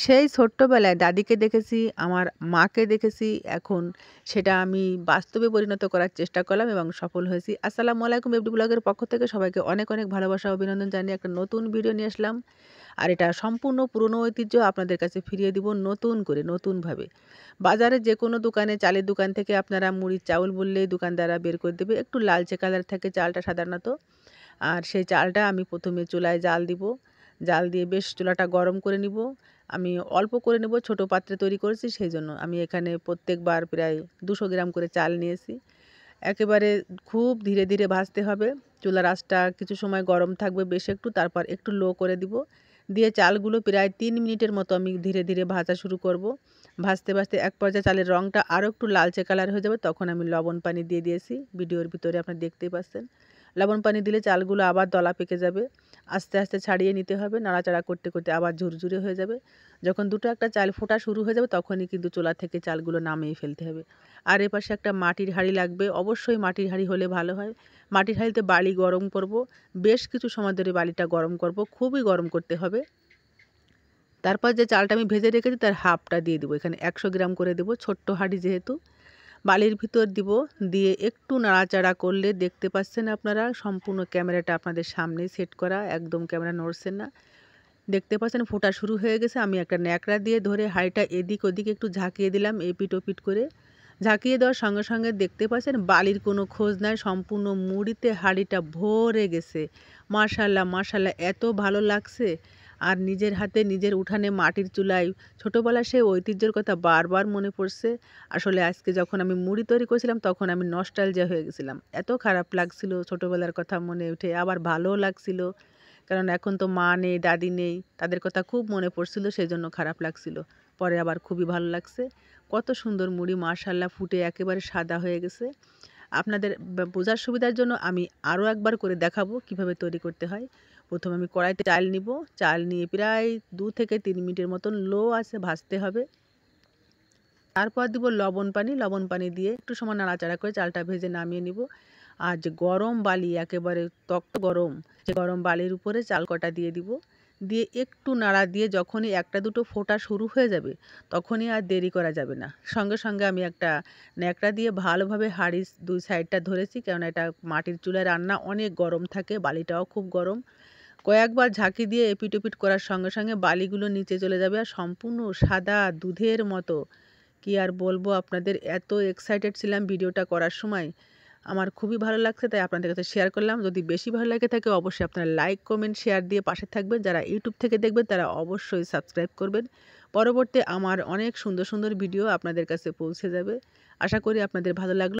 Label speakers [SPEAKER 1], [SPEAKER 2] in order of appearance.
[SPEAKER 1] সেই ছোট্টবেলায় দাদিকে দেখেছি, আমার মাকে দেখেছি। এখন সেটা আমি বাস্তবে পরিণত করার চেষ্টা করলাম এবং সফল হয়েছি। আসসালামু আলাইকুম এফডি ব্লগের পক্ষ থেকে সবাইকে অনেক, অনেক ভালোবাসা ও অভিনন্দন জানিয়ে একটা নতুন ভিডিও নিয়ে আসলাম। আর এটা সম্পূর্ণ পুরনো ঐতিহ্য আপনাদের কাছে ফিরিয়ে দিব নতুন করে, নতুনভাবে। বাজারে যেকোনো দোকানে, চালের দোকান থেকে আপনারা মুড়ির চাউল বললেই দোকানদাররা বের করে দেবে। একটু লালচে কালার থাকে চালটা সাধারণত। আর সেই চালটা আমি প্রথমে চুলায় জাল দিব। জাল দিয়ে বেশ চুলাটা গরম করে নিব। আমি অল্প করে নেব, ছোট পাত্রে তৈরি করেছি সেইজন্য। আমি এখানে প্রত্যেকবার প্রায় 200 গ্রাম করে চাল নিয়েছি। একেবারে খুব ধীরে, ধীরে ভাজতে হবে। চুলার আঁচটা কিছু সময় গরম থাকবে বেশ একটু, তারপর একটু লো করে দিব। দিয়ে চালগুলো প্রায় 3 মিনিটের মতো আমি ধীরে, ধীরে ভাজা শুরু করব। ভাজতে, ভাজতে এক পর্যায়ে চালের রঙটা আরও একটু লালচে কালার হয়ে যাবে, তখন আমি লবণ পানি দিয়ে দিয়েছি। ভিডিওর ভিতরে আপনারা দেখতেই পাচ্ছেন। লবণ পানি দিলে চালগুলো আবার দলা পেকে যাবে। আস্তে, আস্তে ছাড়িয়ে নিতে হবে। নাড়াচাড়া করতে, করতে আবার ঝুরঝুরে হয়ে যাবে। যখন দুটো একটা চাল ফোটা শুরু হয়ে যাবে তখনই কিন্তু চুলা থেকে চালগুলো নামিয়ে ফেলতে হবে। আর এপাশে একটা মাটির হাঁড়ি লাগবে। অবশ্যই মাটির হাঁড়ি হলে ভালো হয়। মাটির হাঁড়িতে বালি গরম করব। বেশ কিছু সময় ধরে বালিটা গরম করব। খুবই গরম করতে হবে। তারপর যে চালটা আমি ভেজে রেখেছি তার হাফটা দিয়ে দেবো। এখানে 100 গ্রাম করে দেবো, ছোট্ট হাঁড়ি যেহেতু। বালির ভিতর দিব। দিয়ে একটু নাড়াচাড়া করলে দেখতে পাচ্ছেন আপনারা, সম্পূর্ণ ক্যামেরাটা আপনাদের সামনেই সেট করা, একদম ক্যামেরা নড়ছে না। দেখতে পাচ্ছেন ফোটা শুরু হয়ে গেছে। আমি একটা ন্যাকড়া দিয়ে ধরে হাঁড়িটা এদিক ওদিক একটু ঝাঁকিয়ে দিলাম, এপিট ওপিট করে। ঝাঁকিয়ে দেওয়ার সঙ্গে সঙ্গে দেখতে পাচ্ছেন বালির কোনো খোঁজ নাই, সম্পূর্ণ মুড়িতে হাঁড়িটা ভরে গেছে। মাশাআল্লাহ, মাশাআল্লাহ, এত ভালো লাগছে। আর নিজের হাতে নিজের উঠানে মাটির চুলায় ছোটোবেলার সেই ঐতিহ্যের কথা বারবার মনে পড়ছে। আসলে আজকে যখন আমি মুড়ি তৈরি করেছিলাম তখন আমি নস্টালজিয়া হয়ে গেছিলাম। এত খারাপ লাগছিল ছোটোবেলার কথা মনে উঠে, আবার ভালোও লাগছিল। কারণ এখন তো মা নেই, দাদি নেই, তাদের কথা খুব মনে পড়ছিল, সেই জন্য খারাপ লাগছিল। পরে আবার খুবই ভালো লাগছে। কত সুন্দর মুড়ি, মাশাআল্লাহ, ফুটে একেবারে সাদা হয়ে গেছে। আপনাদের বোঝার সুবিধার জন্য আমি আরও একবার করে দেখাবো কিভাবে তৈরি করতে হয়। প্রথমে আমি কড়াইতে চাল নিব। চাল নিয়ে প্রায় 2 থেকে 3 মিনিটের মতন লো আঁচে ভাজতে হবে। তারপর দিব লবণ পানি। লবণ পানি দিয়ে একটু সময় নাড়াচাড়া করে চালটা ভেজে নামিয়ে নিব। আর যে গরম বালি, একেবারে তক্ত গরম, সে গরম বালির উপরে চাল কটা দিয়ে দিব। দিয়ে একটু নাড়া দিয়ে যখনই একটা দুটো ফোঁটা শুরু হয়ে যাবে তখনই আর দেরি করা যাবে না। সঙ্গে সঙ্গে আমি একটা ন্যাকড়া দিয়ে ভালোভাবে হাঁড়ির 2 সাইডটা ধরেছি, কেননা এটা মাটির চুলায় রান্না, অনেক গরম থাকে, বালিটাও খুব গরম। কয়েকবার ঝাঁকি দিয়ে এপিট ওপিট করার সঙ্গে সঙ্গে বালিগুলো নিচে চলে যাবে আর সম্পূর্ণ সাদা দুধের মতো। কি আর বলবো আপনাদের, এত এক্সাইটেড ছিলাম ভিডিওটা করার সময়। আমার খুবই ভালো লাগছে, তাই আপনাদের কাছে শেয়ার করলাম। যদি বেশি ভালো লাগে থাকে অবশ্যই আপনারা লাইক, কমেন্ট, শেয়ার দিয়ে পাশে থাকবেন। যারা ইউটিউব থেকে দেখবেন তারা অবশ্যই সাবস্ক্রাইব করবেন। পরবর্তী আমার অনেক সুন্দর সুন্দর ভিডিও আপনাদের কাছে পৌঁছে যাবে। আশা করি আপনাদের ভালো লাগলো।